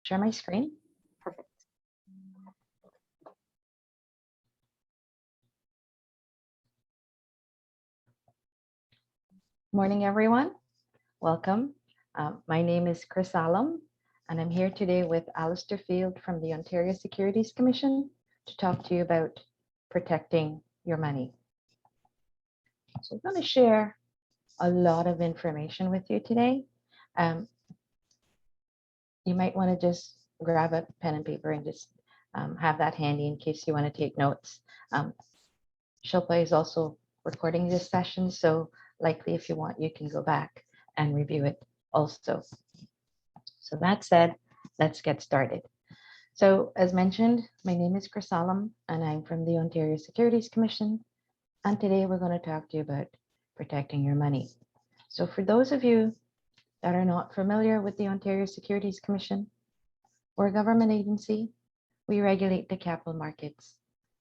share my screen. Perfect. Morning, everyone. Welcome. My name is Chris Alum, and I'm here today with Alistair Field from the Ontario Securities Commission to talk to you about protecting your money. So I'm going to share a lot of information with you today. You might want to just grab a pen and paper and just have that handy in case you want to take notes. Shilpa is also recording this session, so likely if you want, you can go back and review it also. So that said, let's get started. So as mentioned, my name is Chris Alum, and I'm from the Ontario Securities Commission. And today we're going to talk to you about protecting your money. So for those of you that are not familiar with the Ontario Securities Commission, we're a government agency. We regulate the capital markets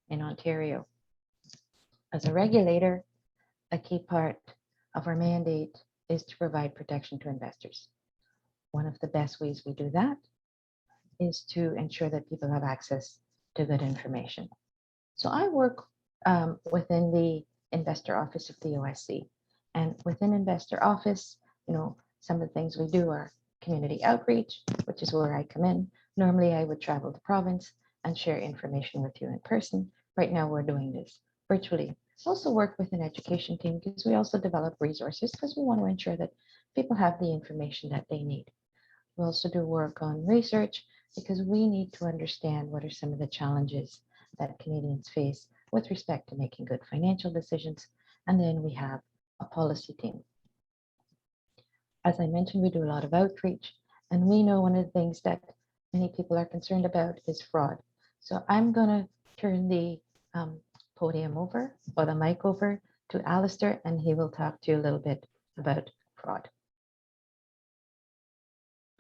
in Ontario. As a regulator, a key part of our mandate is to provide protection to investors. One of the best ways we do that is to ensure that people have access to good information. So I work within the investor office of the OSC, and within investor office, some of the things we do are community outreach, which is where I come in. Normally I would travel to province and share information with you in person. Right now we're doing this virtually. Also work with an education team because we also develop resources because we want to ensure that people have the information that they need. We also do work on research because we need to understand what are some of the challenges that Canadians face with respect to making good financial decisions. And then we have a policy team. As I mentioned, we do a lot of outreach, and we know one of the things that many people are concerned about is fraud. So I'm going to turn the podium over, or the mic over, to Alistair, and he will talk to you a little bit about fraud.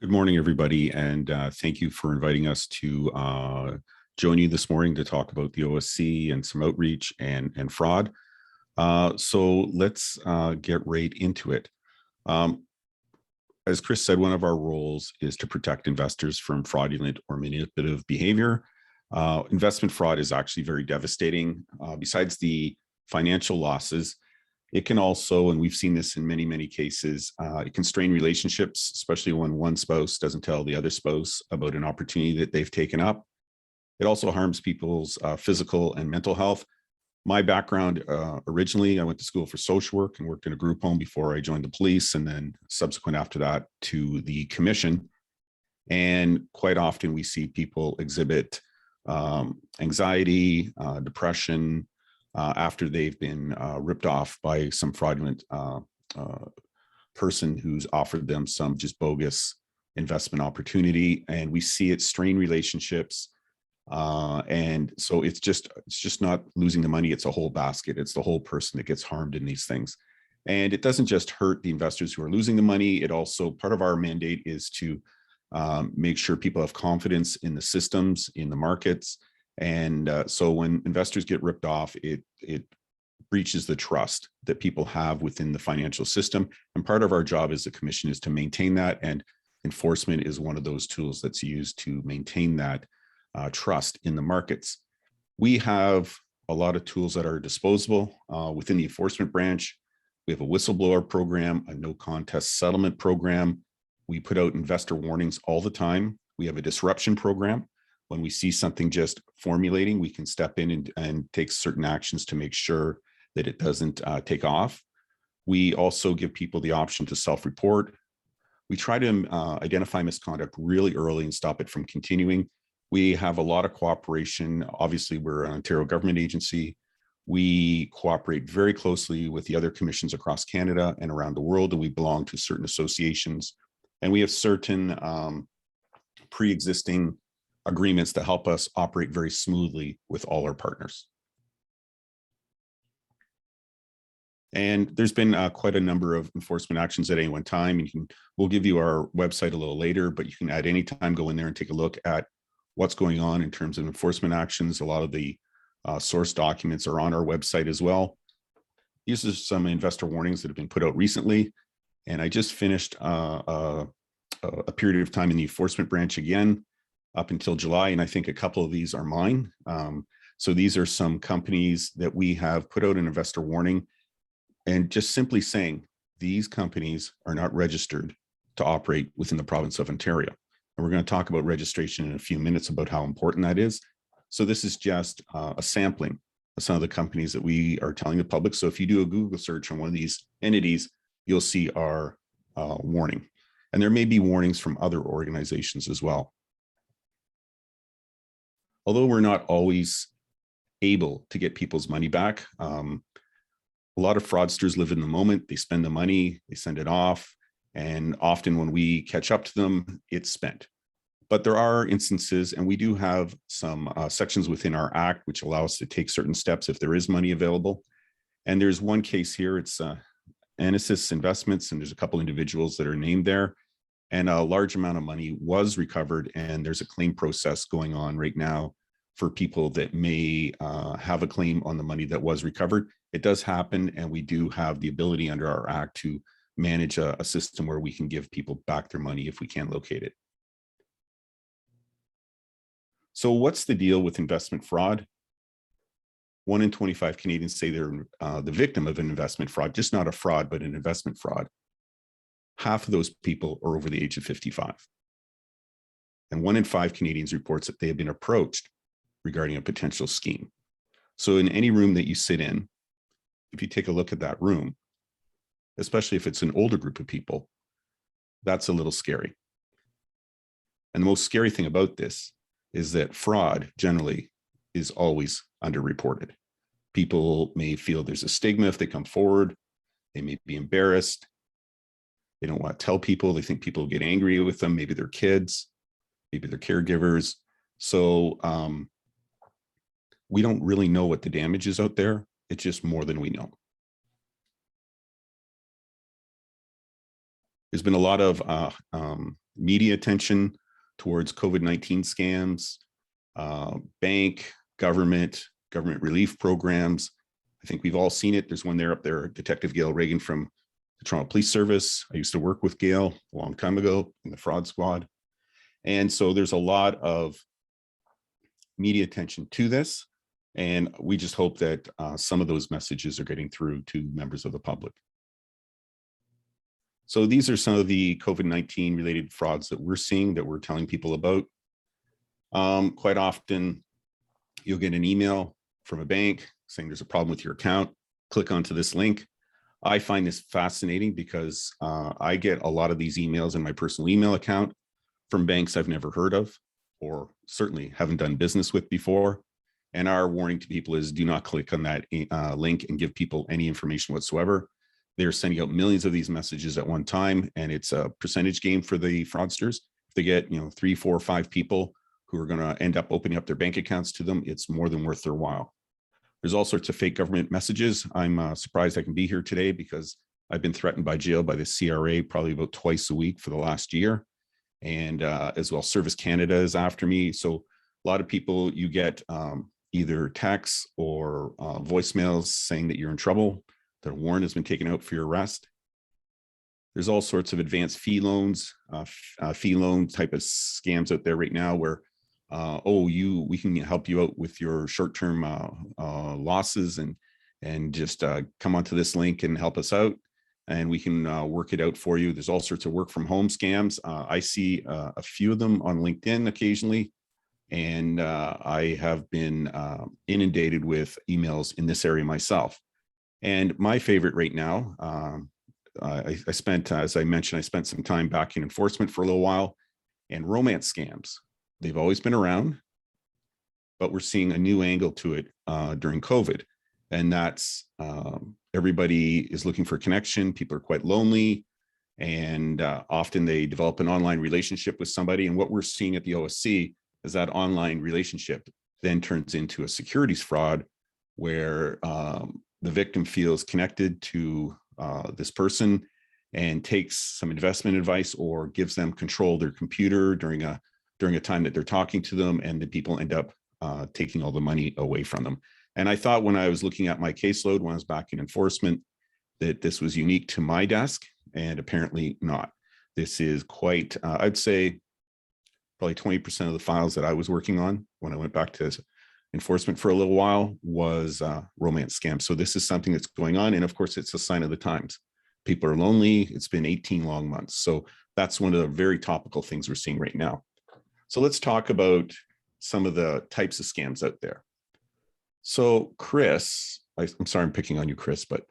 Good morning, everybody, and thank you for inviting us to join you this morning to talk about the OSC and some outreach and fraud. So let's get right into it. As Chris said, one of our roles is to protect investors from fraudulent or manipulative behavior. Investment fraud is actually very devastating. Besides the financial losses, it can also, and we've seen this in many, many cases, it can strain relationships, especially when one spouse doesn't tell the other spouse about an opportunity that they've taken up. It also harms people's physical and mental health. My background, originally, I went to school for social work and worked in a group home before I joined the police, and then subsequent after that to the commission. And quite often we see people exhibit anxiety, depression, after they've been ripped off by some fraudulent person who's offered them some just bogus investment opportunity. And we see it strain relationships. And so it's just not losing the money. It's a whole basket. It's the whole person that gets harmed in these things. And it doesn't just hurt the investors who are losing the money. It also, part of our mandate is to make sure people have confidence in the systems, in the markets. And so when investors get ripped off, it breaches the trust that people have within the financial system. And part of our job as a commission is to maintain that. And enforcement is one of those tools that's used to maintain that trust in the markets. We have a lot of tools that are disposable within the enforcement branch. We have a whistleblower program, a no contest settlement program. We put out investor warnings all the time. We have a disruption program. When we see something just formulating, we can step in and take certain actions to make sure that it doesn't take off. We also give people the option to self-report. We try to identify misconduct really early and stop it from continuing. We have a lot of cooperation. Obviously, we're an Ontario government agency. We cooperate very closely with the other commissions across Canada and around the world, and we belong to certain associations. And we have certain pre-existing agreements that help us operate very smoothly with all our partners. And there's been quite a number of enforcement actions at any one time. We'll give you our website a little later, but you can at any time go in there and take a look at what's going on in terms of enforcement actions. A lot of the source documents are on our website as well. These are some investor warnings that have been put out recently. And I just finished a period of time in the enforcement branch again. up until July, and I think a couple of these are mine. So these are some companies that we have put out an investor warning and just simply saying these companies are not registered to operate within the province of Ontario. And we're going to talk about registration in a few minutes about how important that is. So this is just a sampling of some of the companies that we are telling the public. So if you do a Google search on one of these entities, you'll see our warning. And there may be warnings from other organizations as well. Although we're not always able to get people's money back, a lot of fraudsters live in the moment. They spend the money, they send it off, and often when we catch up to them, it's spent. But there are instances, and we do have some sections within our act which allow us to take certain steps if there is money available. And there's one case here, it's Anisys Investments, and there's a couple individuals that are named there. And a large amount of money was recovered, and there's a claim process going on right now for people that may have a claim on the money that was recovered. It does happen, and we do have the ability under our act to manage a system where we can give people back their money if we can't locate it. So what's the deal with investment fraud? 1 in 25 Canadians say they're the victim of an investment fraud, just not a fraud, but an investment fraud. Half of those people are over the age of 55. And 1 in 5 Canadians reports that they have been approached regarding a potential scheme. So in any room that you sit in, if you take a look at that room, especially if it's an older group of people, that's a little scary. And the most scary thing about this is that fraud generally is always underreported. People may feel there's a stigma if they come forward. They may be embarrassed. They don't want to tell people. They think people get angry with them. Maybe they're kids, maybe they're caregivers. So we don't really know what the damage is out there. It's just more than we know. There's been a lot of media attention towards COVID-19 scams, bank, government relief programs. I think we've all seen it. There's one there up there, Detective Gail Reagan from the Toronto Police Service. I used to work with Gail a long time ago in the fraud squad. And so there's a lot of media attention to this. And we just hope that some of those messages are getting through to members of the public. So these are some of the COVID-19 related frauds that we're seeing, that we're telling people about. Quite often, you'll get an email from a bank saying there's a problem with your account. Click onto this link. I find this fascinating because I get a lot of these emails in my personal email account from banks I've never heard of, or certainly haven't done business with before. And our warning to people is do not click on that link and give people any information whatsoever. They're sending out millions of these messages at one time, and it's a percentage game for the fraudsters. If they get 3, 4, 5 people who are going to end up opening up their bank accounts to them, it's more than worth their while. There's all sorts of fake government messages. I'm surprised I can be here today because I've been threatened by jail by the CRA probably about twice a week for the last year. And as well, Service Canada is after me. So a lot of people, you get either texts or voicemails saying that you're in trouble, that a warrant has been taken out for your arrest. There's all sorts of advanced fee loans, fee loan type of scams out there right now where, we can help you out with your short-term losses and just come onto this link and help us out, and we can work it out for you. There's all sorts of work from home scams. I see a few of them on LinkedIn occasionally, and I have been inundated with emails in this area myself. And my favorite right now, I spent, as I mentioned, I spent some time back in enforcement for a little while, and romance scams. They've always been around, but we're seeing a new angle to it during COVID. And that's everybody is looking for a connection. People are quite lonely, and often they develop an online relationship with somebody. And what we're seeing at the OSC is that online relationship then turns into a securities fraud where the victim feels connected to this person and takes some investment advice or gives them control of their computer during a time that they're talking to them, and the people end up taking all the money away from them. And I thought when I was looking at my caseload when I was back in enforcement that this was unique to my desk, and apparently not. This is quite, I'd say, probably 20% of the files that I was working on when I went back to enforcement for a little while was romance scams. So this is something that's going on. And of course, it's a sign of the times. People are lonely. It's been 18 long months. So that's one of the very topical things we're seeing right now. So let's talk about some of the types of scams out there. So Chris, I'm sorry, I'm picking on you, Chris, but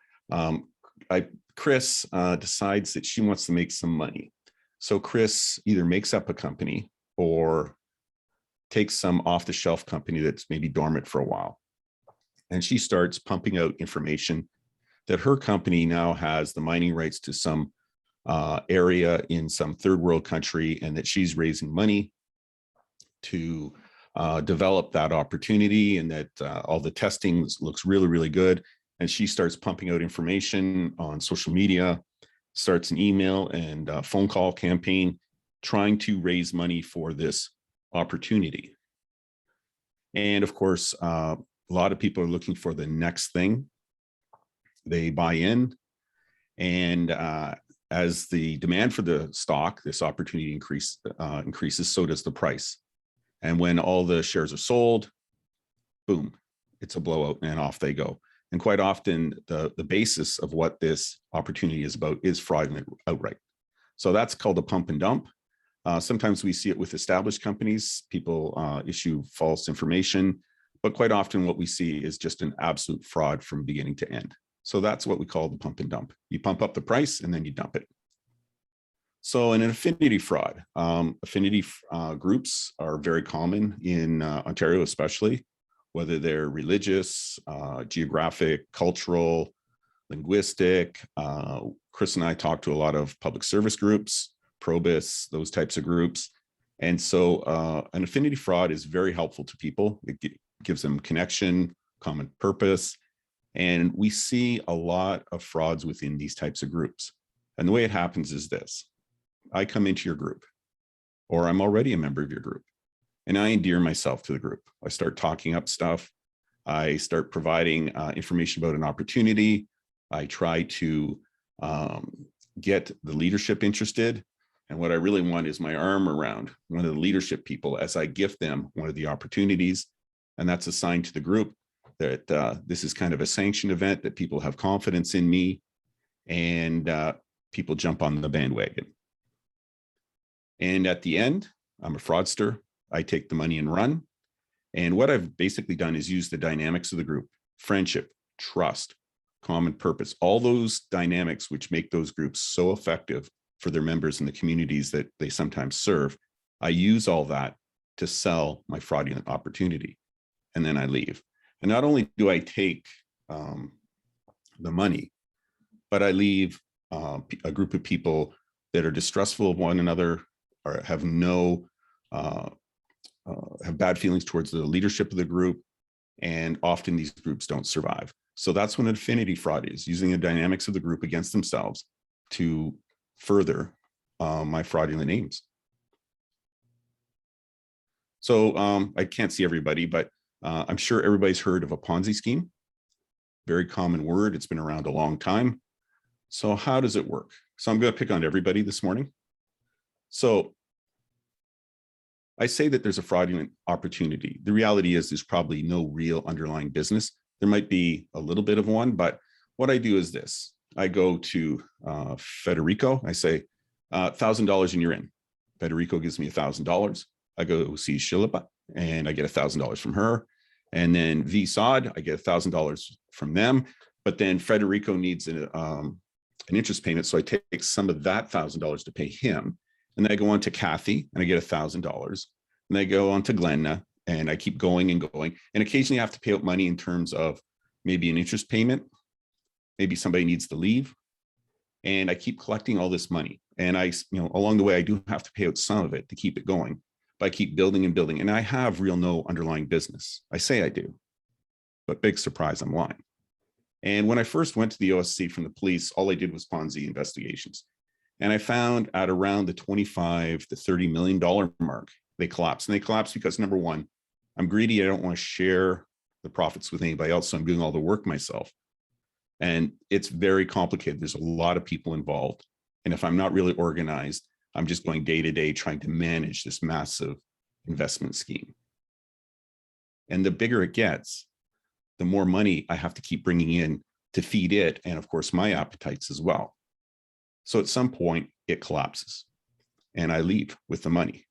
Chris decides that she wants to make some money. So Chris either makes up a company or takes some off-the-shelf company that's maybe dormant for a while. And she starts pumping out information that her company now has the mining rights to some area in some third world country, and that she's raising money to develop that opportunity, and that all the testing looks really, really good. And she starts pumping out information on social media, starts an email and phone call campaign, trying to raise money for this opportunity. And of course, a lot of people are looking for the next thing. They buy in, and as the demand for the stock, this opportunity increases, so does the price. And when all the shares are sold, boom, it's a blowout and off they go. And quite often, the basis of what this opportunity is about is fraudulent outright. So that's called a pump and dump. Sometimes we see it with established companies. People issue false information, but quite often what we see is just an absolute fraud from beginning to end. So that's what we call the pump and dump. You pump up the price and then you dump it. So in an affinity fraud, affinity groups are very common in Ontario, especially, whether they're religious, geographic, cultural, linguistic. Chris and I talk to a lot of public service groups, probists, those types of groups. And so an affinity fraud is very helpful to people. It gives them connection, common purpose. And we see a lot of frauds within these types of groups. And the way it happens is this. I come into your group, or I'm already a member of your group, and I endear myself to the group. I start talking up stuff. I start providing information about an opportunity. I try to get the leadership interested. And what I really want is my arm around one of the leadership people as I gift them one of the opportunities. And that's a sign to the group that this is kind of a sanctioned event, that people have confidence in me, and people jump on the bandwagon. And at the end, I'm a fraudster. I take the money and run. And what I've basically done is use the dynamics of the group: friendship, trust, common purpose, all those dynamics which make those groups so effective for their members in the communities that they sometimes serve. I use all that to sell my fraudulent opportunity, and then I leave. And not only do I take the money, but I leave a group of people that are distrustful of one another, or have have bad feelings towards the leadership of the group, and often these groups don't survive. So that's what an affinity fraud is, using the dynamics of the group against themselves to further my fraudulent aims. So I can't see everybody, but I'm sure everybody's heard of a Ponzi scheme. Very common word. It's been around a long time. So how does it work? So I'm going to pick on everybody this morning. So I say that there's a fraudulent opportunity. The reality is there's probably no real underlying business. There might be a little bit of one, but what I do is this. I go to Federico. I say, $1,000 and you're in. Federico gives me $1,000. I go see Shilpa and I get $1,000 from her. And then VSOD, I get $1,000 from them. But then Federico needs an interest payment. So I take some of that $1,000 to pay him. And then I go on to Kathy and I get $1,000. And I go on to Glenna and I keep going and going. And occasionally I have to pay out money in terms of maybe an interest payment. Maybe somebody needs to leave. And I keep collecting all this money. And along the way, I do have to pay out some of it to keep it going. But I keep building and building. And I have no underlying business. I say I do. But big surprise, I'm lying. And when I first went to the OSC from the police, all I did was Ponzi investigations. And I found at around the $25 to $30 million mark, they collapsed. And they collapsed because, number one, I'm greedy. I don't want to share the profits with anybody else. So I'm doing all the work myself. And it's very complicated. There's a lot of people involved. And if I'm not really organized, I'm just going day to day trying to manage this massive investment scheme. And the bigger it gets, the more money I have to keep bringing in to feed it. And of course, my appetites as well. So at some point it collapses and I leave with the money.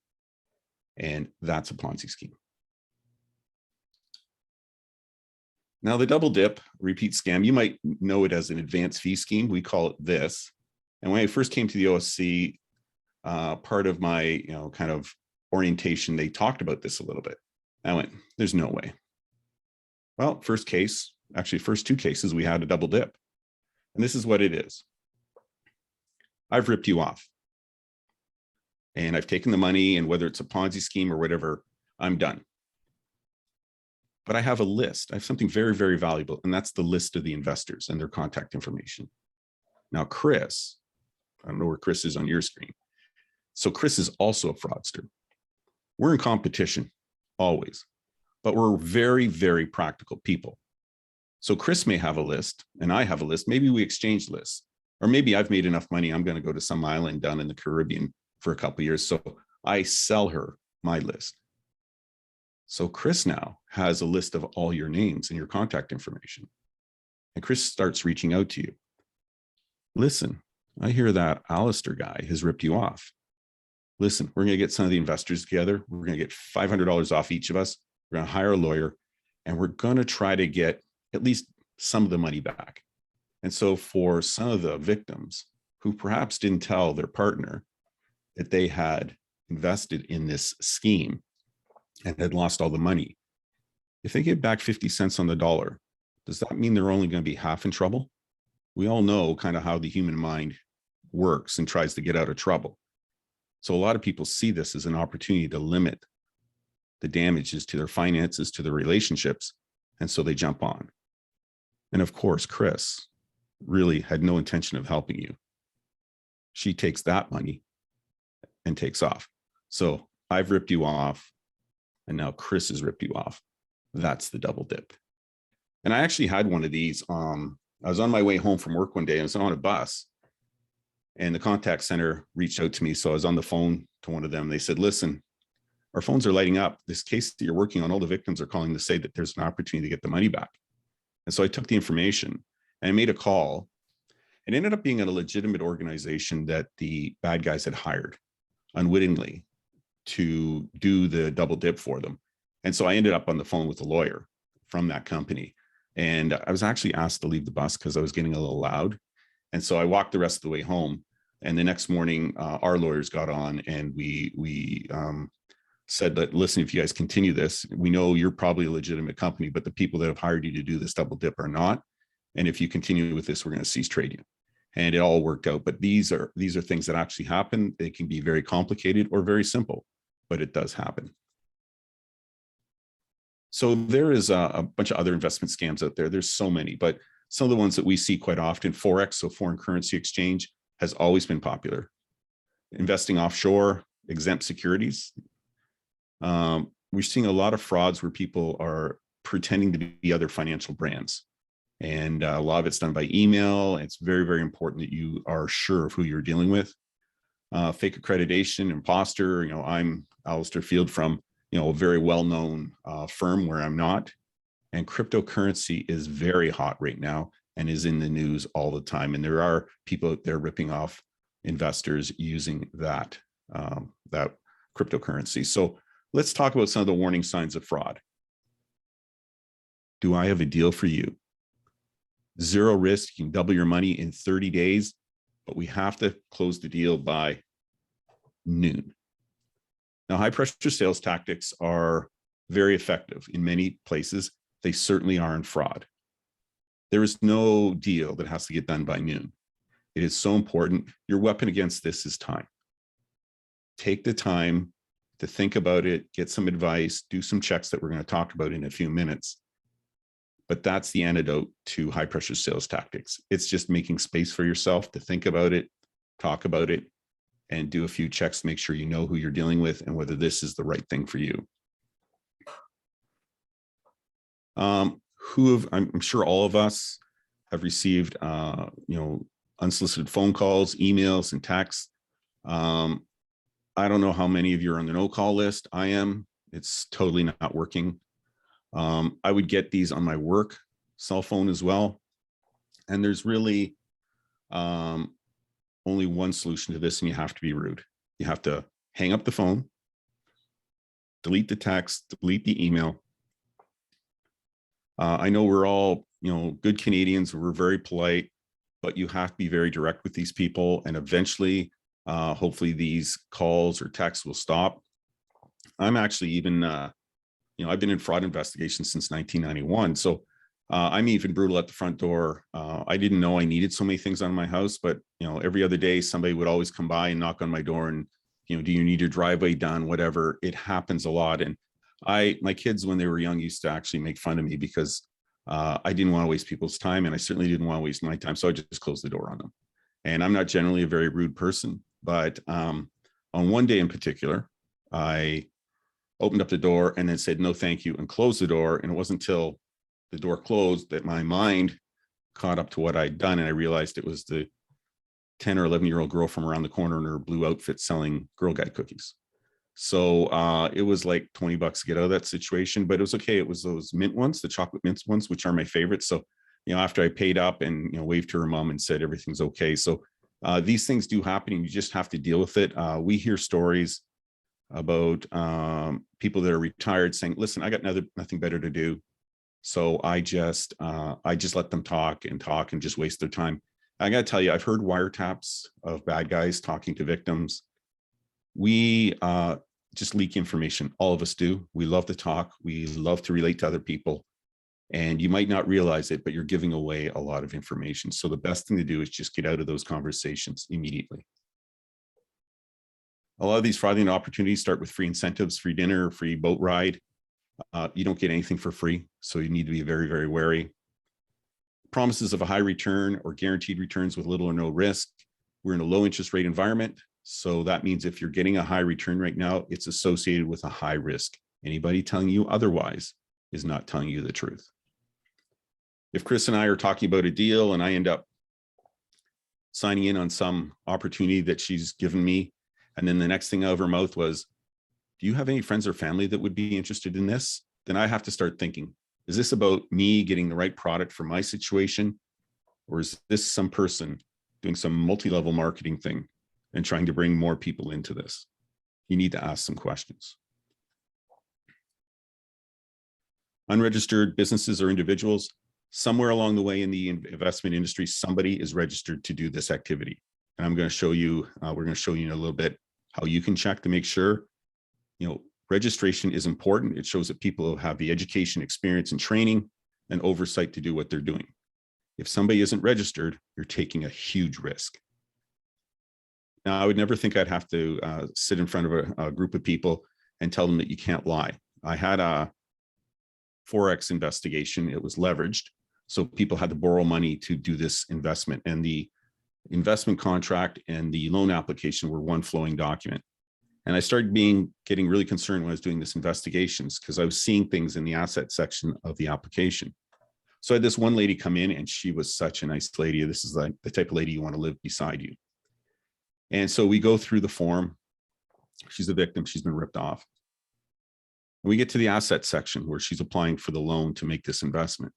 And that's a Ponzi scheme. Now, the double dip repeat scam, you might know it as an advanced fee scheme. We call it this. And when I first came to the OSC, part of my kind of orientation, they talked about this a little bit. I went, there's no way. Well, first case, actually first two cases, we had a double dip. And this is what it is. I've ripped you off. And I've taken the money, and whether it's a Ponzi scheme or whatever, I'm done. But I have a list. I have something very, very valuable, and that's the list of the investors and their contact information. Now, Chris, I don't know where Chris is on your screen. So Chris is also a fraudster. We're in competition, always, but we're very, very practical people. So Chris may have a list, and I have a list. Maybe we exchange lists, or maybe I've made enough money, I'm going to go to some island down in the Caribbean for a couple of years. So I sell her my list. So Chris now has a list of all your names and your contact information. And Chris starts reaching out to you. Listen, I hear that Alistair guy has ripped you off. Listen, we're going to get some of the investors together. We're going to get $500 off each of us. We're going to hire a lawyer, and we're going to try to get at least some of the money back. And so for some of the victims who perhaps didn't tell their partner that they had invested in this scheme and had lost all the money, if they get back 50 cents on the dollar, does that mean they're only going to be half in trouble? We all know kind of how the human mind works and tries to get out of trouble. So a lot of people see this as an opportunity to limit the damages to their finances, to their relationships, and so they jump on. And of course, Chris really had no intention of helping you. She takes that money and takes off. So I've ripped you off, and now Chris has ripped you off. That's the double dip. And I actually had one of these. I was on my way home from work one day, and I was on a bus, and the contact center reached out to me. So I was on the phone to one of them. They said, listen, our phones are lighting up. This case that you're working on, all the victims are calling to say that there's an opportunity to get the money back. And so I took the information and I made a call. It ended up being a legitimate organization that the bad guys had hired unwittingly to do the double dip for them. And so I ended up on the phone with a lawyer from that company. And I was actually asked to leave the bus because I was getting a little loud. And so I walked the rest of the way home. And the next morning, our lawyers got on, and we said that, listen, if you guys continue this, we know you're probably a legitimate company, but the people that have hired you to do this double dip are not. And if you continue with this, we're going to cease trade you. And it all worked out. But these are things that actually happen. They can be very complicated or very simple, but it does happen. So there is a bunch of other investment scams out there. There's so many, but some of the ones that we see quite often, Forex, so foreign currency exchange, has always been popular. Investing offshore, exempt securities. We're seeing a lot of frauds where people are pretending to be other financial brands. And a lot of it's done by email. It's very, very important that you are sure of who you're dealing with. Fake accreditation, imposter. I'm Alistair Field from a very well-known firm where I'm not. And cryptocurrency is very hot right now and is in the news all the time. And there are people out there ripping off investors using that cryptocurrency. So let's talk about some of the warning signs of fraud. Do I have a deal for you? Zero risk, you can double your money in 30 days, but we have to close the deal by noon. Now, high pressure sales tactics are very effective in many places. They certainly are in fraud. There is no deal that has to get done by noon. It is so important. Your weapon against this is time. Take the time to think about it, get some advice, do some checks that we're going to talk about in a few minutes. But that's the antidote to high pressure sales tactics. It's just making space for yourself to think about it, talk about it, and do a few checks to make sure you know who you're dealing with and whether this is the right thing for you. I'm sure all of us have received, unsolicited phone calls, emails, and texts. I don't know how many of you are on the no-call list. I am. It's totally not working. I would get these on my work cell phone as well. And there's really only one solution to this, and you have to be rude. You have to hang up the phone, delete the text, delete the email. I know we're all, good Canadians. We're very polite, but you have to be very direct with these people. And eventually, hopefully these calls or texts will stop. I'm actually even, I've been in fraud investigations since 1991. So I'm even brutal at the front door. I didn't know I needed so many things on my house, but every other day somebody would always come by and knock on my door and, do you need your driveway done? Whatever. It happens a lot. And my kids, when they were young, used to actually make fun of me because I didn't want to waste people's time, and I certainly didn't want to waste my time. So I just closed the door on them. And I'm not generally a very rude person, but on one day in particular, I opened up the door and then said, no, thank you, and closed the door. And it wasn't until the door closed that my mind caught up to what I'd done. And I realized it was the 10 or 11-year-old girl from around the corner in her blue outfit selling Girl Guide cookies. So it was like $20 to get out of that situation, but it was okay. It was those mint ones, the chocolate mint ones, which are my favorite. So, after I paid up and, waved to her mom and said, everything's okay. So these things do happen and you just have to deal with it. We hear stories about people that are retired saying, listen, I got nothing better to do. So I just let them talk and just waste their time. I got to tell you, I've heard wiretaps of bad guys talking to victims. We just leak information. All of us do. We love to talk. We love to relate to other people. And you might not realize it, but you're giving away a lot of information. So the best thing to do is just get out of those conversations immediately. A lot of these fraudulent opportunities start with free incentives, free dinner, free boat ride. You don't get anything for free, so you need to be very, very wary. Promises of a high return or guaranteed returns with little or no risk. We're in a low interest rate environment, so that means if you're getting a high return right now, it's associated with a high risk. Anybody telling you otherwise is not telling you the truth. If Chris and I are talking about a deal and I end up signing in on some opportunity that she's given me, and then the next thing out of her mouth was, do you have any friends or family that would be interested in this? Then I have to start thinking, is this about me getting the right product for my situation? Or is this some person doing some multi-level marketing thing and trying to bring more people into this? You need to ask some questions. Unregistered businesses or individuals, somewhere along the way in the investment industry, somebody is registered to do this activity. And I'm going to show you, we're going to show you in a little bit how you can check to make sure. Registration is important. It shows that people have the education, experience, and training and oversight to do what they're doing. If somebody isn't registered, you're taking a huge risk. Now, I would never think I'd have to sit in front of a group of people and tell them that you can't lie. I had a Forex investigation. It was leveraged. So people had to borrow money to do this investment. And the investment contract and the loan application were one flowing document. And I started getting really concerned when I was doing this investigations because I was seeing things in the asset section of the application. So I had this one lady come in and she was such a nice lady. This is like the type of lady you want to live beside you. And so we go through the form. She's a victim. She's been ripped off. And we get to the asset section where she's applying for the loan to make this investment.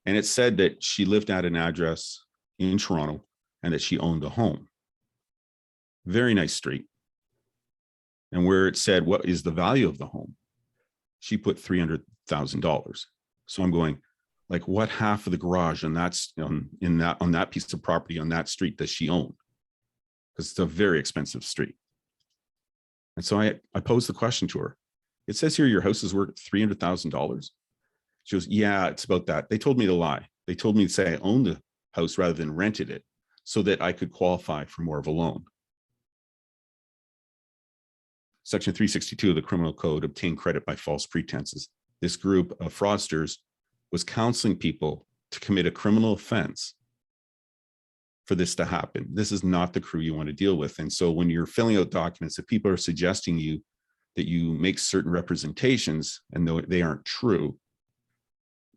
And it said that she lived at an address in Toronto and that she owned a home. Very nice street. And where it said, what is the value of the home? She put $300,000. So I'm going, like, what half of the garage on that, on that piece of property on that street does she own? Because it's a very expensive street. And so I posed the question to her. It says here your house is worth $300,000. She goes, yeah, it's about that. They told me to lie. They told me to say I owned the house rather than rented it so that I could qualify for more of a loan. Section 362 of the Criminal Code, obtain credit by false pretenses. This group of fraudsters was counseling people to commit a criminal offense for this to happen. This is not the crew you want to deal with. And so when you're filling out documents, if people are suggesting you that you make certain representations and though they aren't true,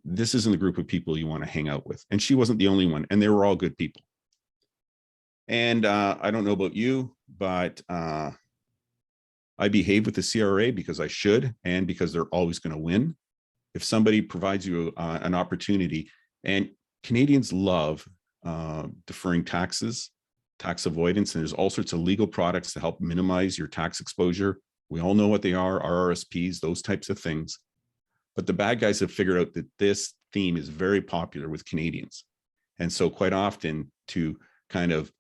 this isn't the group of people you want to hang out with. And she wasn't the only one, and they were all good people. And I don't know about you, but I behave with the CRA because I should, and because they're always going to win. If somebody provides you an opportunity, and Canadians love deferring taxes, tax avoidance, and there's all sorts of legal products to help minimize your tax exposure. We all know what they are, RRSPs, those types of things. But the bad guys have figured out that this theme is very popular with Canadians. And so quite often, to kind of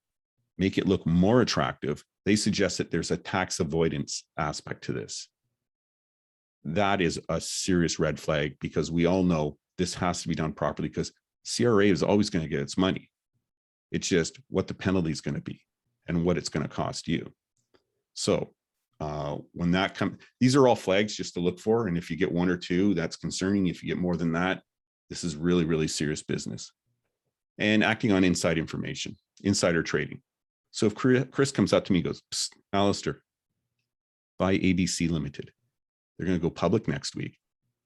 make it look more attractive, they suggest that there's a tax avoidance aspect to this. That is a serious red flag, because we all know this has to be done properly, because CRA is always going to get its money. It's just what the penalty is going to be and what it's going to cost you. So when that comes, these are all flags just to look for. And if you get one or two, that's concerning. If you get more than that, this is really, really serious business. And acting on inside information, insider trading. So if Chris comes up to me and goes, "Psst, Alistair, buy ABC Limited. They're going to go public next week,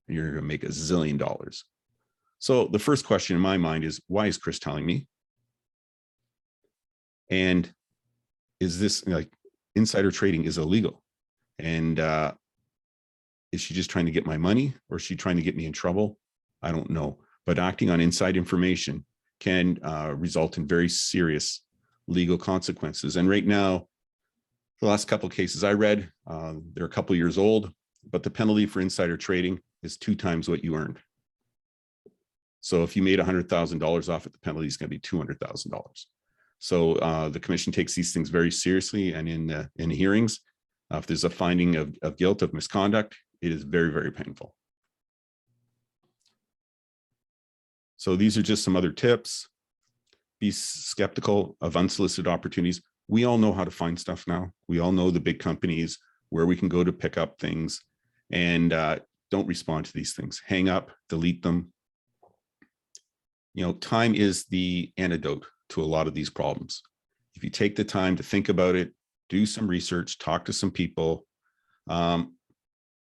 and you're going to make $1 zillion." So the first question in my mind is, why is Chris telling me? And is this, like, insider trading is illegal? And is she just trying to get my money, or is she trying to get me in trouble? I don't know. But acting on inside information can result in very serious legal consequences. And right now, the last couple of cases I read, they're a couple years old, but the penalty for insider trading is 2 times what you earned. So if you made $100,000 off it, the penalty is going to be $200,000. So the commission takes these things very seriously, and in hearings, if there's a finding of guilt of misconduct, it is very, very painful. So these are just some other tips. Be skeptical of unsolicited opportunities. We all know how to find stuff now. We all know the big companies where we can go to pick up things, and don't respond to these things. Hang up, delete them. You know, time is the antidote to a lot of these problems. If you take the time to think about it, do some research, talk to some people,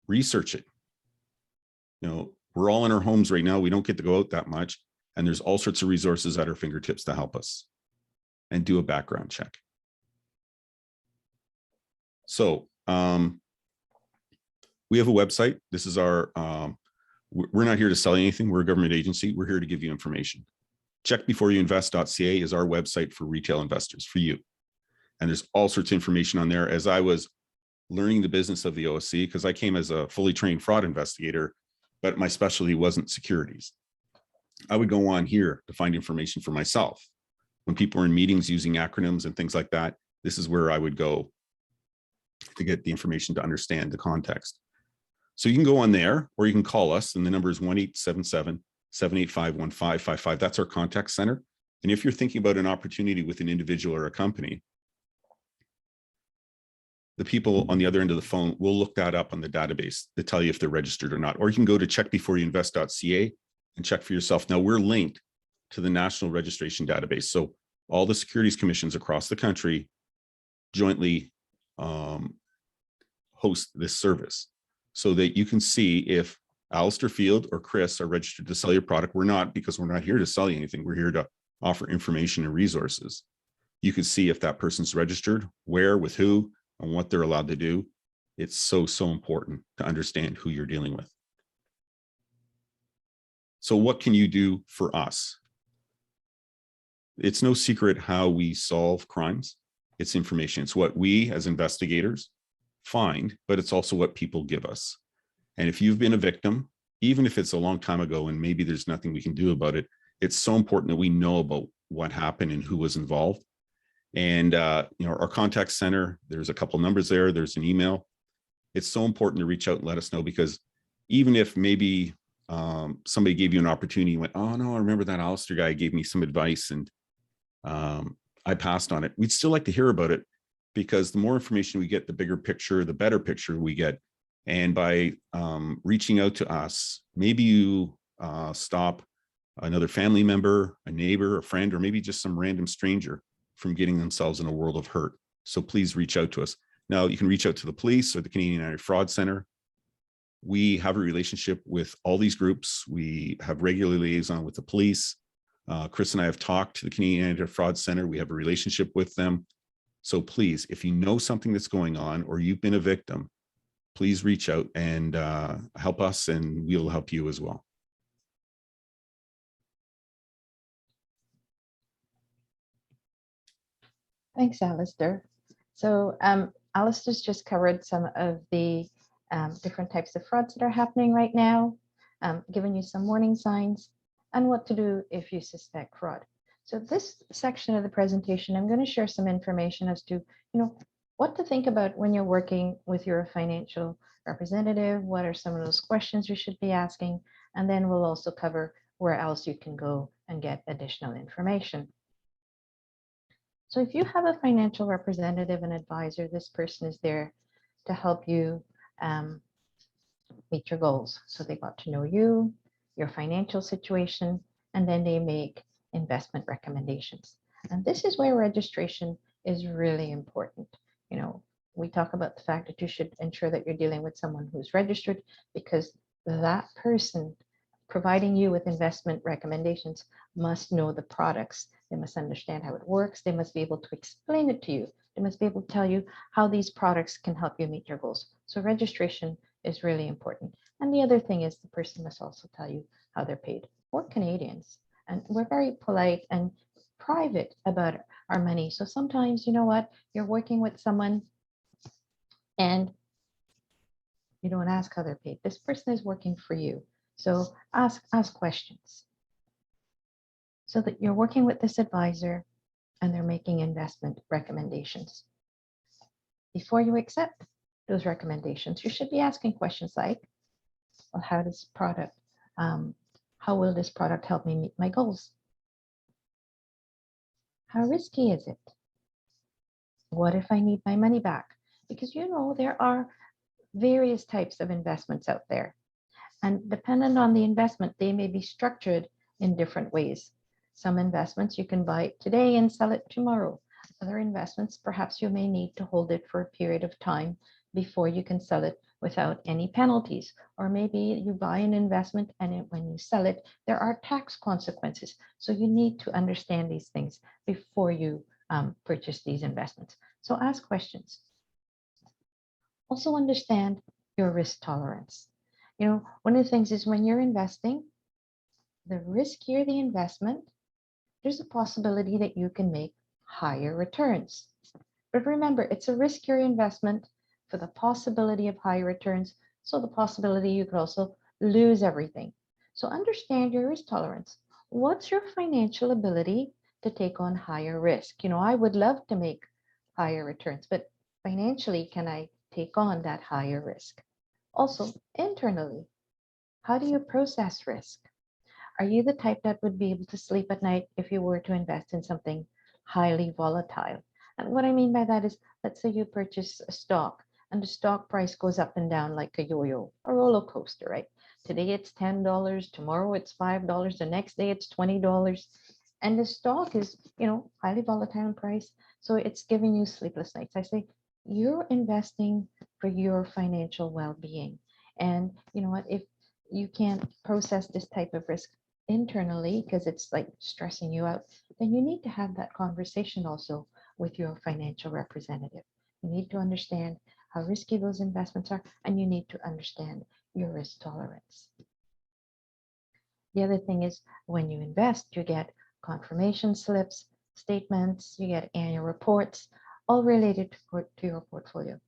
research it. You know, we're all in our homes right now. We don't get to go out that much. And there's all sorts of resources at our fingertips to help us. And do a background check. So we have a website. This is our, we're not here to sell you anything. We're a government agency. We're here to give you information. Checkbeforeyouinvest.ca is our website for retail investors, for you. And there's all sorts of information on there. As I was learning the business of the OSC, because I came as a fully trained fraud investigator, but my specialty wasn't securities. I would go on here to find information for myself. When people are in meetings using acronyms and things like that, this is where I would go to get the information to understand the context. So you can go on there, or you can call us, and the number is 1-877-785-1555. That's our contact center. And if you're thinking about an opportunity with an individual or a company, the people on the other end of the phone will look that up on the database to tell you if they're registered or not. Or you can go to checkbeforeyouinvest.ca and check for yourself. Now, we're linked to the National Registration Database. So all the securities commissions across the country jointly host this service, so that you can see if Alistair Field or Chris are registered to sell your product. We're not, because we're not here to sell you anything. We're here to offer information and resources. You can see if that person's registered, where, with who, and what they're allowed to do. It's so, so important to understand who you're dealing with. So what can you do for us? It's no secret how we solve crimes. It's information. It's what we as investigators find, but it's also what people give us. And if you've been a victim, even if it's a long time ago and maybe there's nothing we can do about it, it's so important that we know about what happened and who was involved. And you know, our contact center, there's a couple numbers there, there's an email. It's so important to reach out and let us know, because even if maybe somebody gave you an opportunity, you went, "Oh no, I remember that Alistair guy gave me some advice and I passed on it," we'd still like to hear about it, because the more information we get, the bigger picture, the better picture we get. And by reaching out to us, maybe you stop another family member, a neighbor, a friend, or maybe just some random stranger from getting themselves in a world of hurt. So please reach out to us. Now, you can reach out to the police or the Canadian Anti-Fraud Center. We have a relationship with all these groups. We have regular liaison with the police. Chris and I have talked to the Canadian Anti-Fraud Center. We have a relationship with them. So please, if you know something that's going on or you've been a victim, please reach out and help us, and we'll help you as well. Thanks, Alistair. So Alistair's just covered some of the different types of frauds that are happening right now, giving you some warning signs and what to do if you suspect fraud. So this section of the presentation, I'm going to share some information as to, what to think about when you're working with your financial representative. What are some of those questions you should be asking? And then we'll also cover where else you can go and get additional information. So if you have a financial representative and advisor, this person is there to help you meet your goals. So they got to know you, your financial situation, and then they make investment recommendations. And this is where registration is really important. We talk about the fact that you should ensure that you're dealing with someone who's registered, because that person providing you with investment recommendations must know the products. They must understand how it works. They must be able to explain it to you. They must be able to tell you how these products can help you meet your goals. So registration is really important. And the other thing is the person must also tell you how they're paid. We're Canadians, and we're very polite and private about our money. So sometimes, you know what, you're working with someone and you don't ask how they're paid. This person is working for you. So ask questions so that you're working with this advisor and they're making investment recommendations. Before you accept those recommendations, you should be asking questions like, well, how will this product help me meet my goals? How risky is it? What if I need my money back? Because there are various types of investments out there. And dependent on the investment, they may be structured in different ways. Some investments you can buy today and sell it tomorrow. Other investments, perhaps you may need to hold it for a period of time before you can sell it without any penalties. Or maybe you buy an investment and when you sell it, there are tax consequences. So you need to understand these things before you purchase these investments. So ask questions. Also understand your risk tolerance. One of the things is when you're investing, the riskier the investment, there's a possibility that you can make higher returns. But remember, it's a riskier investment for the possibility of higher returns. So the possibility you could also lose everything. So understand your risk tolerance. What's your financial ability to take on higher risk? I would love to make higher returns, but financially, can I take on that higher risk? Also, internally, how do you process risk? Are you the type that would be able to sleep at night if you were to invest in something highly volatile? And what I mean by that is, let's say you purchase a stock and the stock price goes up and down like a yo-yo, a roller coaster, right? Today it's $10, tomorrow it's $5, the next day it's $20. And the stock is, highly volatile in price. So it's giving you sleepless nights. I say, you're investing for your financial well-being. And you know what, if you can't process this type of risk internally because it's like stressing you out, then you need to have that conversation also with your financial representative. You need to understand how risky those investments are, and you need to understand your risk tolerance. The other thing is, when you invest, you get confirmation slips, statements, you get annual reports, all related to your portfolio.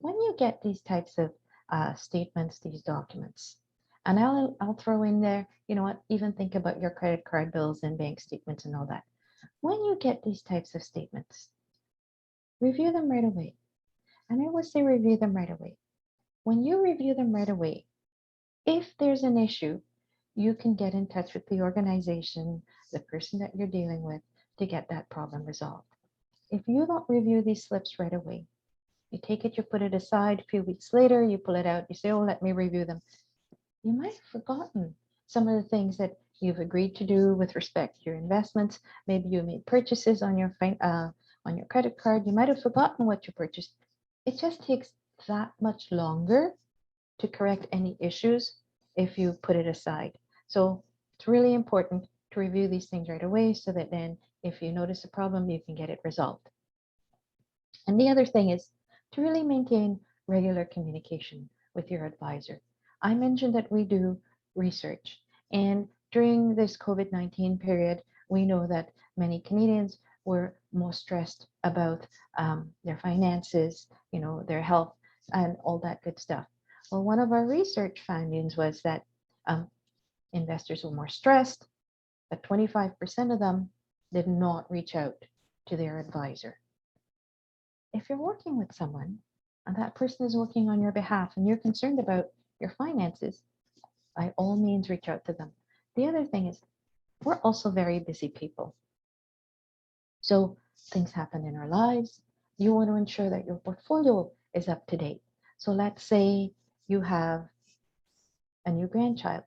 When you get these types of statements, these documents, and I'll throw in there, even think about your credit card bills and bank statements and all that. When you get these types of statements, review them right away. And I always say review them right away. When you review them right away, if there's an issue, you can get in touch with the organization, the person that you're dealing with, to get that problem resolved. If you don't review these slips right away, you take it, you put it aside, a few weeks later, you pull it out, you say, oh, let me review them. You might have forgotten some of the things that you've agreed to do with respect to your investments. Maybe you made purchases on your credit card. You might have forgotten what you purchased. It just takes that much longer to correct any issues if you put it aside. So it's really important to review these things right away so that then if you notice a problem, you can get it resolved. And the other thing is to really maintain regular communication with your advisor. I mentioned that we do research, and during this COVID-19 period, we know that many Canadians were most stressed about their finances, their health, and all that good stuff. Well, one of our research findings was that um, investors were more stressed, but 25% of them did not reach out to their advisor. If you're working with someone and that person is working on your behalf and you're concerned about your finances, by all means reach out to them. The other thing is, we're also very busy people. So things happen in our lives. You want to ensure that your portfolio is up to date. So let's say you have a new grandchild.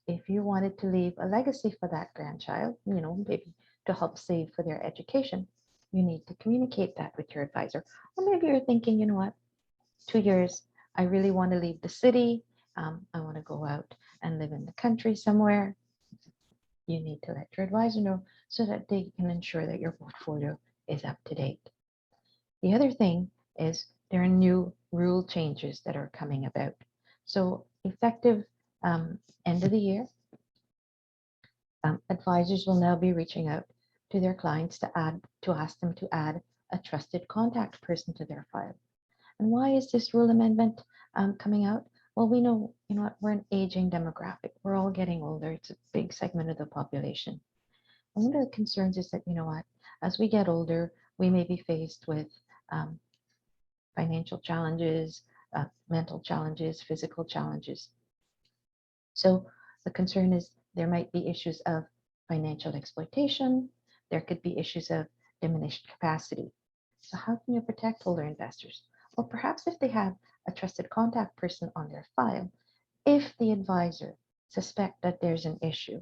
If you wanted to leave a legacy for that grandchild, maybe to help save for their education, you need to communicate that with your advisor. Or maybe you're thinking, 2 years, I really want to leave the city. I want to go out and live in the country somewhere. You need to let your advisor know so that they can ensure that your portfolio is up to date. The other thing is there are new rule changes that are coming about. So effective end of the year, advisors will now be reaching out to their clients to ask them to add a trusted contact person to their file. And why is this rule amendment coming out? Well, we know, what, we're an aging demographic. We're all getting older. It's a big segment of the population. And one of the concerns is that, what, as we get older, we may be faced with financial challenges, mental challenges, physical challenges. So the concern is there might be issues of financial exploitation. There could be issues of diminished capacity. So how can you protect older investors? Well, perhaps if they have a trusted contact person on their file, if the advisor suspect that there's an issue,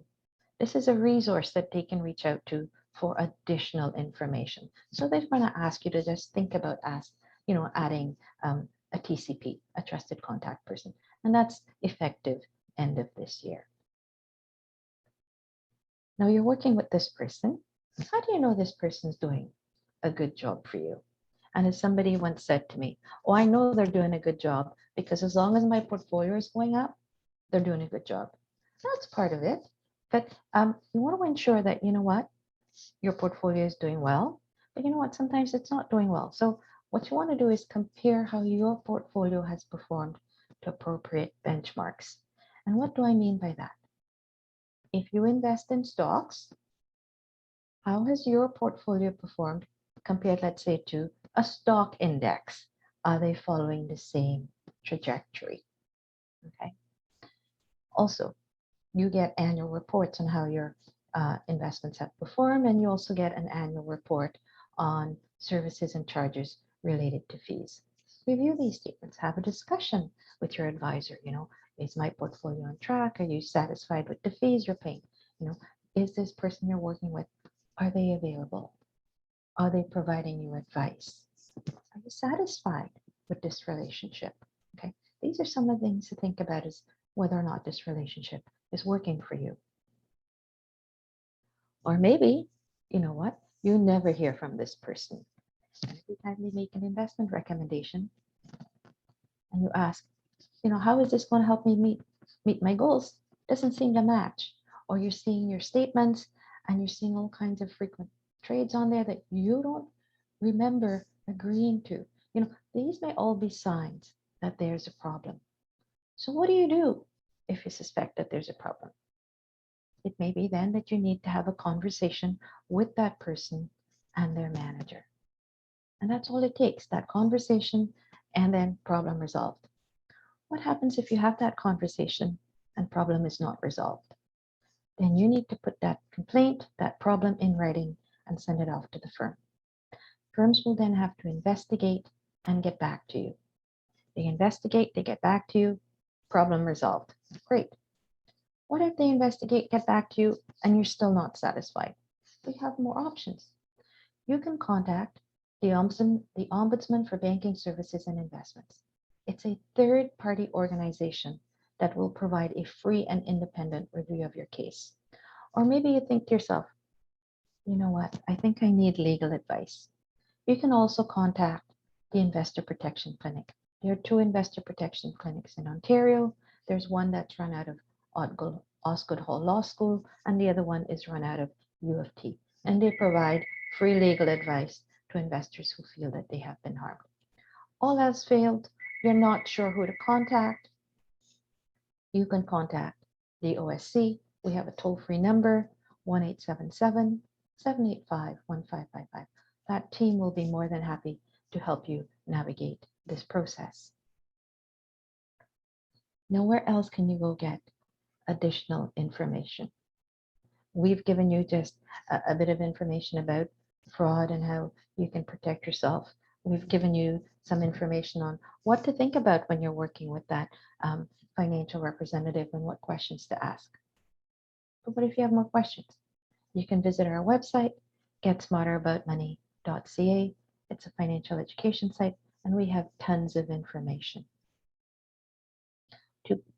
this is a resource that they can reach out to for additional information. So they're going to ask you to just think about adding a TCP, a trusted contact person, and that's effective end of this year. Now you're working with this person. How do you know this person's doing a good job for you? And as somebody once said to me, oh, I know they're doing a good job because as long as my portfolio is going up, they're doing a good job. That's part of it. But you want to ensure that, your portfolio is doing well. But you know what, sometimes it's not doing well. So what you want to do is compare how your portfolio has performed to appropriate benchmarks. And what do I mean by that? If you invest in stocks, how has your portfolio performed compared, let's say, to a stock index? Are they following the same trajectory? Okay. Also, you get annual reports on how your investments have performed, and you also get an annual report on services and charges related to fees. Review these statements, have a discussion with your advisor. Is my portfolio on track? Are you satisfied with the fees you're paying? Is this person you're working with, are they available? Are they providing you advice? Are you satisfied with this relationship? Okay, these are some of the things to think about is whether or not this relationship is working for you. Or maybe, you know what, you never hear from this person. Every time they make an investment recommendation and you ask, how is this going to help me meet my goals? Doesn't seem to match. Or you're seeing your statements and you're seeing all kinds of frequent trades on there that you don't remember agreeing to. These may all be signs that there's a problem. So what do you do if you suspect that there's a problem? It may be then that you need to have a conversation with that person and their manager. And that's all it takes, that conversation and then problem resolved. What happens if you have that conversation and problem is not resolved? Then you need to put that complaint, that problem in writing and send it off to the firm. Firms will then have to investigate and get back to you. They investigate, they get back to you, problem resolved. Great. What if they investigate, get back to you, and you're still not satisfied? We have more options. You can contact the Ombudsman for Banking Services and Investments. It's a third-party organization that will provide a free and independent review of your case. Or maybe you think to yourself, you know what, I think I need legal advice. You can also contact the Investor Protection Clinic. There are two investor protection clinics in Ontario. There's one that's run out of Osgoode Hall Law School, and the other one is run out of U of T. And they provide free legal advice to investors who feel that they have been harmed. All else failed, you're not sure who to contact, you can contact the OSC. We have a toll-free number, 1-877-785-1555. That team will be more than happy to help you navigate this process. Nowhere else can you go get additional information. We've given you just a bit of information about fraud and how you can protect yourself. We've given you some information on what to think about when you're working with that financial representative and what questions to ask. But what if you have more questions? You can visit our website, getsmarteraboutmoney.ca. It's a financial education site, and we have tons of information.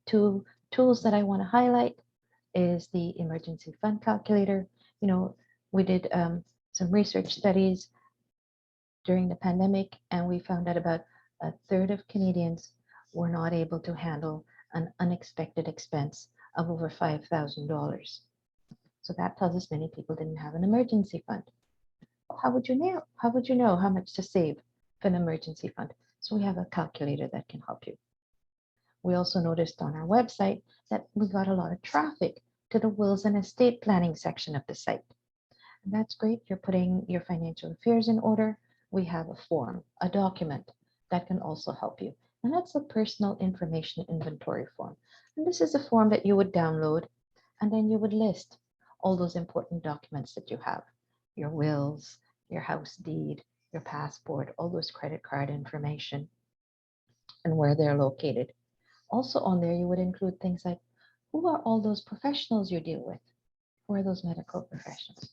Two tools that I want to highlight is the emergency fund calculator. You know, we did some research studies during the pandemic, and we found that about a third of Canadians were not able to handle an unexpected expense of over $5,000. So that tells us many people didn't have an emergency fund. How would you know? How would you know how much to save for an emergency fund? So we have a calculator that can help you. We also noticed on our website that we got a lot of traffic to the wills and estate planning section of the site. And that's great. You're putting your financial affairs in order. We have a form, a document that can also help you. And that's a personal information inventory form. And this is a form that you would download, and then you would list all those important documents that you have, your wills, your house deed, your passport, all those credit card information, and where they're located. Also on there, you would include things like, who are all those professionals you deal with? Who are those medical professionals?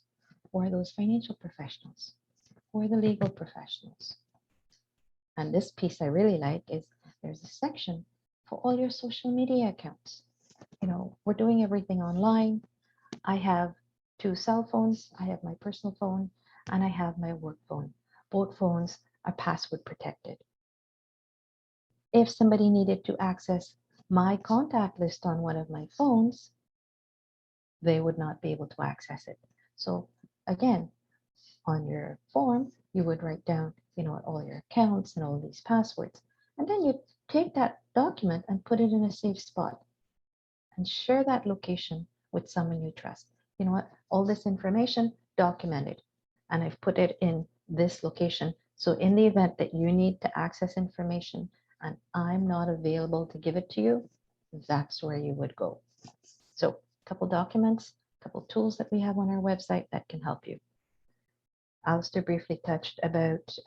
Who are those financial professionals? Who are the legal professionals? And this piece I really like is there's a section for all your social media accounts. You know, we're doing everything online. I have two cell phones. I have my personal phone and I have my work phone. Both phones are password protected. If somebody needed to access my contact list on one of my phones, they would not be able to access it. So again, on your form, you would write down, you know, all your accounts and all these passwords. And then you take that document and put it in a safe spot and share that location with someone you trust. You know what? All this information documented, and I've put it in this location. So in the event that you need to access information and I'm not available to give it to you, that's where you would go. So a couple documents, a couple tools that we have on our website that can help you. Alistair briefly touched about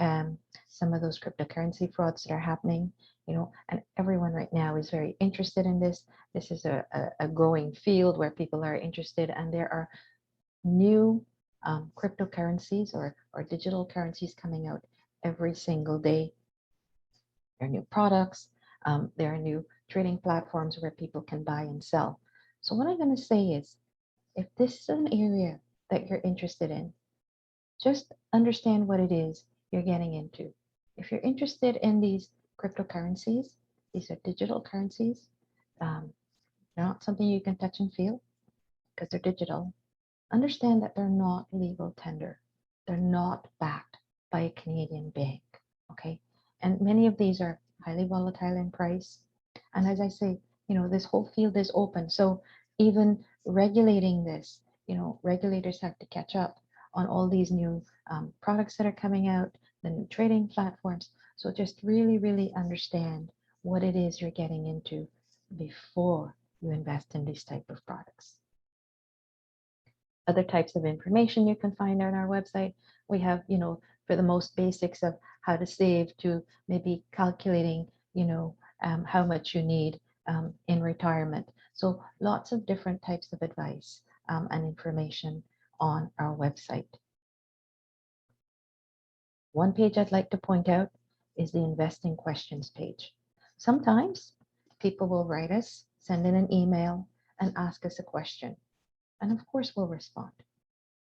some of those cryptocurrency frauds that are happening, you know, and everyone right now is very interested in this. This is a growing field where people are interested, and there are new cryptocurrencies or digital currencies coming out every single day. There are new products. There are new trading platforms where people can buy and sell. So what I'm going to say is, if this is an area that you're interested in, just understand what it is you're getting into. If you're interested in these cryptocurrencies, these are digital currencies. They're not something you can touch and feel because they're digital. Understand that they're not legal tender. They're not backed by a Canadian bank, okay? And many of these are highly volatile in price. And as I say, you know, this whole field is open. So even regulating this, you know, regulators have to catch up on all these new products that are coming out, the new trading platforms. So just really, really understand what it is you're getting into before you invest in these type of products. Other types of information you can find on our website. We have, you know, for the most basics of how to save to maybe calculating, you know, how much you need in retirement. So lots of different types of advice and information on our website. One page I'd like to point out is the investing questions page. Sometimes people will write us, send in an email, and ask us a question. And of course, we'll respond.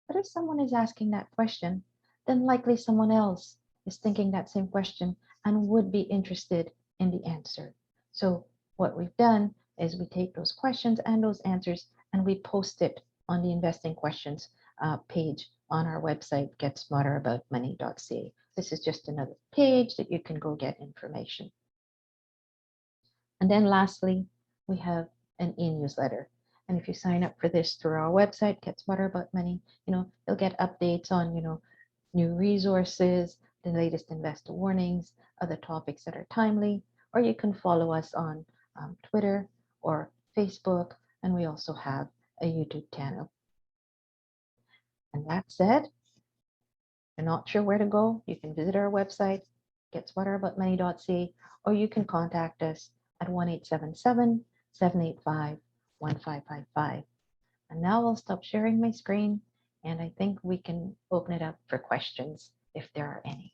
But if someone is asking that question, then likely someone else is thinking that same question and would be interested in the answer. So what we've done is we take those questions and those answers and we post it on the investing questions page on our website, getsmarteraboutmoney.ca. This is just another page that you can go get information. And then lastly, we have an e-newsletter. And if you sign up for this through our website, Get Smarter About Money, you'll get updates on, new resources, the latest investor warnings, other topics that are timely, or you can follow us on Twitter or Facebook. And we also have a YouTube channel. And that said, if you're not sure where to go, you can visit our website, getsmarteraboutmoney.ca, or you can contact us at 1-877-785-1555. And now I'll stop sharing my screen, and I think we can open it up for questions if there are any.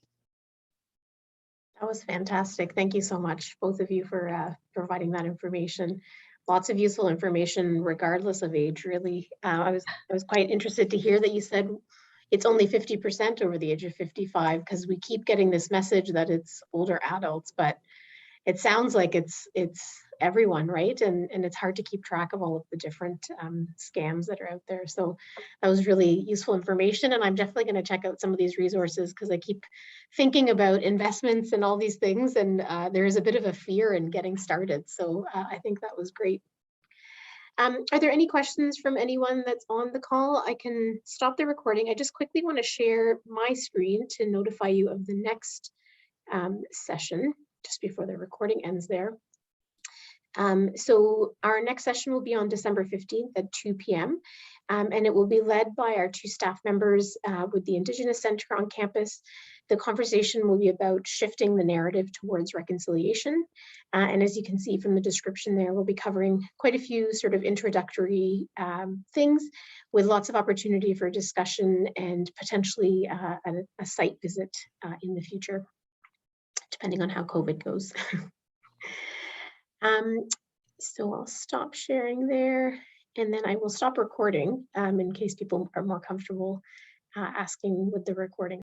That was fantastic. Thank you so much, both of you, for providing that information. Lots of useful information, regardless of age, really. I was quite interested to hear that you said it's only 50% over the age of 55, because we keep getting this message that it's older adults, but it sounds like it's everyone, right? And it's hard to keep track of all of the different scams that are out there. So that was really useful information. And I'm definitely going to check out some of these resources, because I keep thinking about investments and all these things. And there is a bit of a fear in getting started. So I think that was great. Are there any questions from anyone that's on the call? I can stop the recording. I just quickly want to share my screen to notify you of the next session, just before the recording ends there. So our next session will be on December 15th at 2 p.m. And it will be led by our 2 staff members with the Indigenous Center on campus. The conversation will be about shifting the narrative towards reconciliation. And as you can see from the description there, we'll be covering quite a few sort of introductory things, with lots of opportunity for discussion and potentially a site visit in the future, depending on how COVID goes. So I'll stop sharing there, and then I will stop recording in case people are more comfortable asking with the recording.